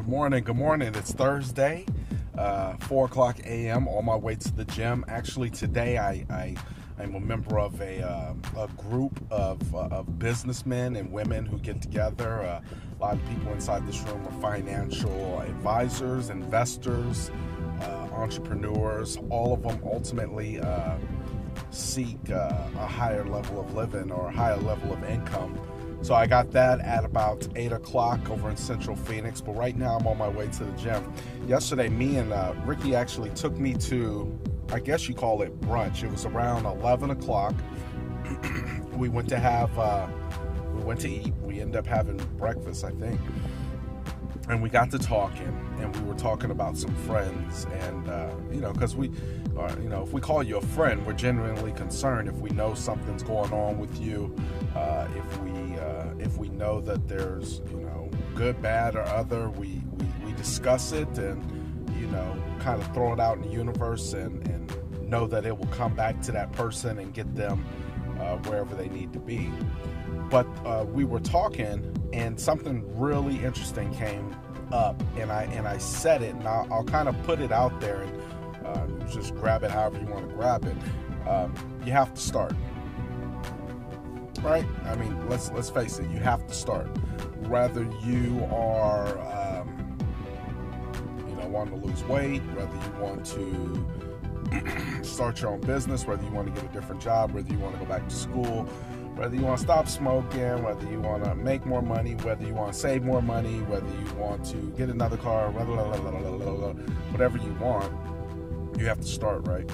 Good morning. Good morning. It's Thursday, 4 o'clock a.m. on my way to the gym. Actually, today I'm a member of a group of businessmen and women who get together. A lot of people inside this room are financial advisors, investors, entrepreneurs. All of them ultimately seek a higher level of living or a higher level of income. So I got that at about 8 o'clock over in Central Phoenix, but right now I'm on my way to the gym. Yesterday, me and Ricky actually took me to, I guess you call it brunch. It was around 11 o'clock. We went to eat. We ended up having breakfast, I think. And we got to talking, and we were talking about some friends, and because if we call you a friend, we're genuinely concerned if we know something's going on with you, if we know that there's good, bad, or other, we discuss it and kind of throw it out in the universe and know that it will come back to that person and get them wherever they need to be. But we were talking, and something really interesting came up, and I said it, and I'll kind of put it out there, and just grab it however you want to grab it. You have to start, right? I mean, let's face it. You have to start. Whether you are, wanting to lose weight, whether you want to start your own business, whether you want to get a different job, whether you want to go back to school, whether you want to stop smoking, whether you want to make more money, whether you want to save more money, whether you want to get another car, whatever you want, you have to start, right?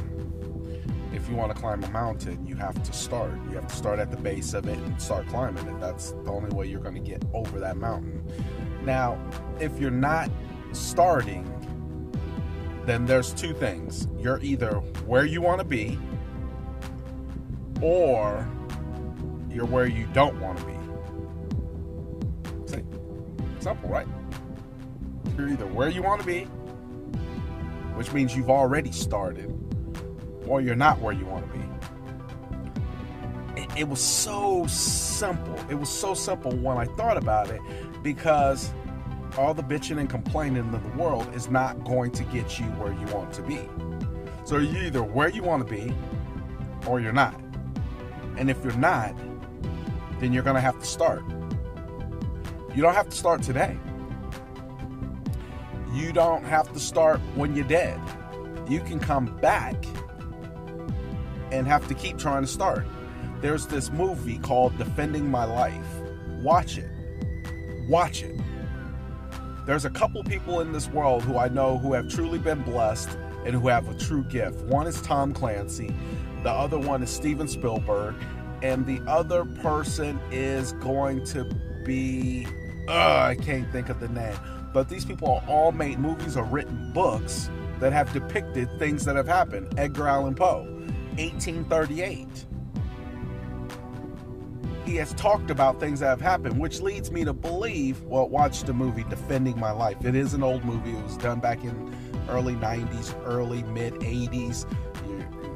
If you want to climb a mountain, you have to start. You have to start at the base of it and start climbing it. That's the only way you're going to get over that mountain. Now, if you're not starting, then there's two things. You're either where you want to be, or you're where you don't want to be. See? Simple, right? You're either where you want to be, which means you've already started, or you're not where you want to be. It was so simple. It was so simple when I thought about it, because all the bitching and complaining in the world is not going to get you where you want to be. So you're either where you want to be, or you're not. And if you're not, then you're going to have to start. You don't have to start today. You don't have to start when you're dead. You can come back and have to keep trying to start. There's this movie called Defending My Life. Watch it. Watch it. There's a couple people in this world who I know who have truly been blessed and who have a true gift. One is Tom Clancy. The other one is Steven Spielberg. And the other person is going to be, I can't think of the name. But these people all made movies or written books that have depicted things that have happened. Edgar Allan Poe, 1838. He has talked about things that have happened, which leads me to believe, watch the movie Defending My Life. It is an old movie. It was done back in early 90s, early mid 80s.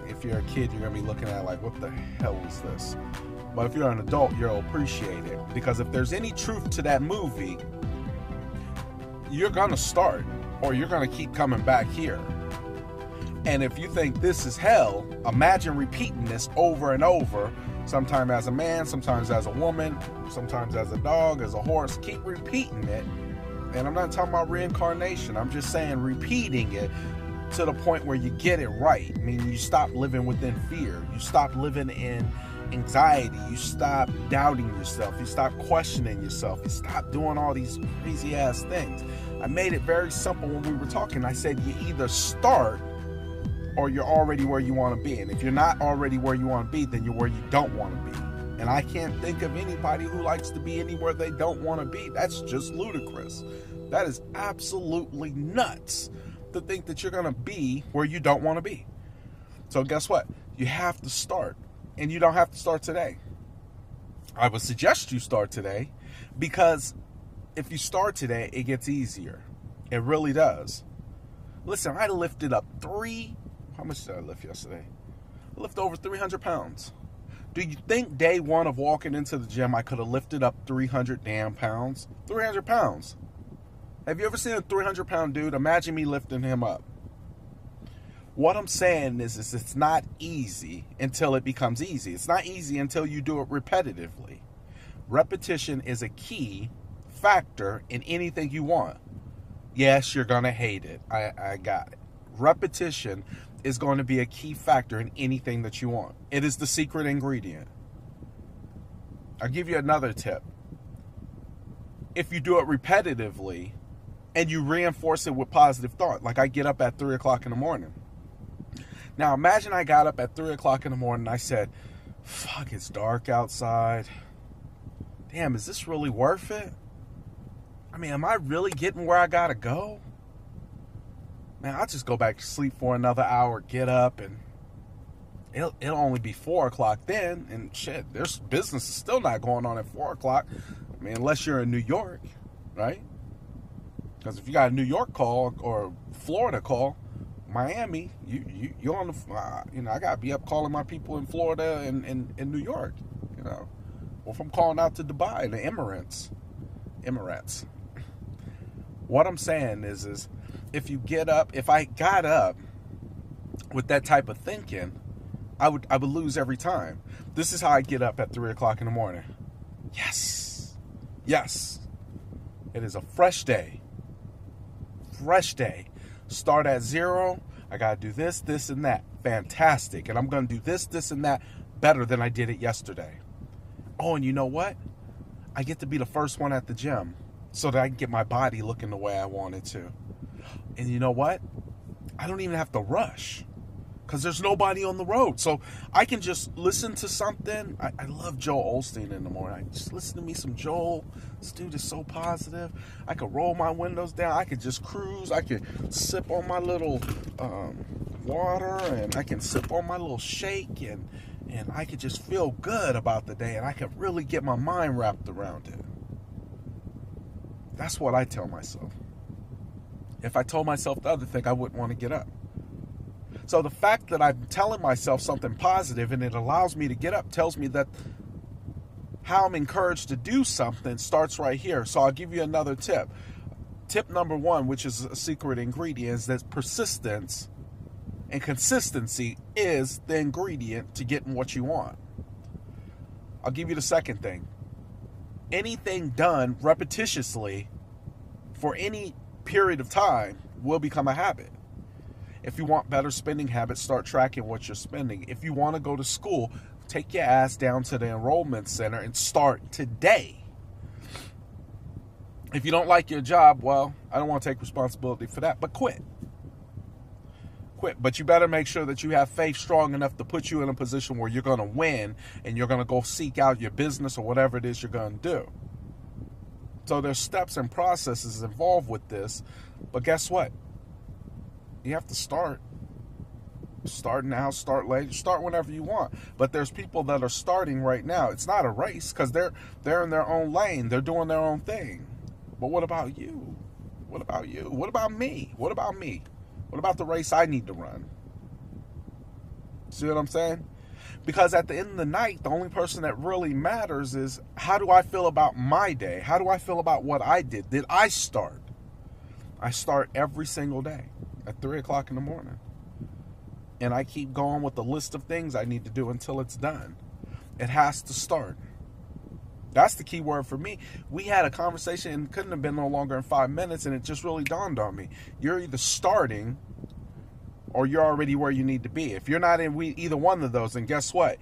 If you're a kid, you're going to be looking at it like, what the hell is this? But if you're an adult, you'll appreciate it. Because if there's any truth to that movie, you're going to start, or you're going to keep coming back here. And if you think this is hell, imagine repeating this over and over, sometimes as a man, sometimes as a woman, sometimes as a dog, as a horse. Keep repeating it. And I'm not talking about reincarnation. I'm just saying repeating it to the point where you get it right. I mean, you stop living within fear. You stop living in anxiety. You stop doubting yourself. You stop questioning yourself. You stop doing all these crazy ass things. I made it very simple when we were talking. I said you either start, or you're already where you want to be. And if you're not already where you want to be, then you're where you don't want to be. And I can't think of anybody who likes to be anywhere they don't want to be. That's just ludicrous. That is absolutely nuts to think that you're going to be where you don't want to be. So guess what? You have to start. And you don't have to start today. I would suggest you start today, because if you start today, it gets easier. It really does. Listen, I lifted up how much did I lift yesterday? I lifted over 300 pounds. Do you think day one of walking into the gym, I could have lifted up 300 damn pounds? 300 pounds. Have you ever seen a 300-pound dude? Imagine me lifting him up. What I'm saying is it's not easy until it becomes easy. It's not easy until you do it repetitively. Repetition is a key factor in anything you want. Yes, you're going to hate it. I got it. Repetition is going to be a key factor in anything that you want. It is the secret ingredient. I'll give you another tip. If you do it repetitively and you reinforce it with positive thought, like I get up at 3 o'clock in the morning. Now imagine I got up at 3 o'clock in the morning and I said, fuck, it's dark outside. Damn, is this really worth it? I mean, am I really getting where I gotta go? Man, I'll just go back to sleep for another hour, get up, and it'll only be 4 o'clock then, and shit, there's business is still not going on at 4 o'clock. I mean, unless you're in New York, right? Because if you got a New York call or Florida call, Miami, you're on the, I gotta be up calling my people in Florida and in New York, or if I'm calling out to Dubai, the Emirates. What I'm saying is if you get up, if I got up with that type of thinking, I would lose every time. This is how I get up at 3 o'clock in the morning. Yes. It is a fresh day. Start at 0. I got to do this, and that. Fantastic. And I'm going to do this, and that better than I did it yesterday. Oh, and you know what? I get to be the first one at the gym so that I can get my body looking the way I want it to. And you know what? I don't even have to rush because there's nobody on the road. So I can just listen to something. I love Joel Osteen in the morning. I just listen to me some Joel. This dude is so positive. I could roll my windows down. I could just cruise. I could sip on my little water, and I can sip on my little shake, and I could just feel good about the day, and I could really get my mind wrapped around it. That's what I tell myself. If I told myself the other thing, I wouldn't want to get up. So the fact that I'm telling myself something positive and it allows me to get up tells me that how I'm encouraged to do something starts right here. So I'll give you another tip. Tip number 1, which is a secret ingredient, is that persistence and consistency is the ingredient to getting what you want. I'll give you the second thing. Anything done repetitiously for any period of time will become a habit. If you want better spending habits, start tracking what you're spending. If you want to go to school, take your ass down to the enrollment center and start today. If you don't like your job, well, I don't want to take responsibility for that, but quit. But you better make sure that you have faith strong enough to put you in a position where you're going to win and you're going to go seek out your business or whatever it is you're going to do. So there's steps and processes involved with this, but guess what? You have to start. Start now, start later, start whenever you want. But there's people that are starting right now. It's not a race because they're in their own lane. They're doing their own thing. But what about you? What about you? What about me? What about me? What about the race I need to run? See what I'm saying? Because at the end of the night, the only person that really matters is how do I feel about my day? How do I feel about what I did? Did I start? I start every single day at 3 o'clock in the morning. And I keep going with the list of things I need to do until it's done. It has to start. That's the key word for me. We had a conversation and couldn't have been no longer than 5 minutes, and it just really dawned on me. You're either starting or you're already where you need to be. If you're not in either one of those, then guess what?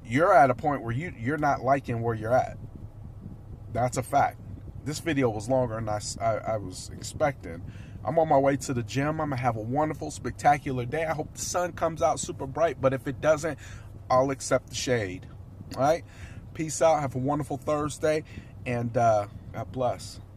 You're at a point where you're not liking where you're at. That's a fact. This video was longer than I was expecting. I'm on my way to the gym. I'm going to have a wonderful, spectacular day. I hope the sun comes out super bright, but if it doesn't, I'll accept the shade. All right? Peace out. Have a wonderful Thursday, and God bless.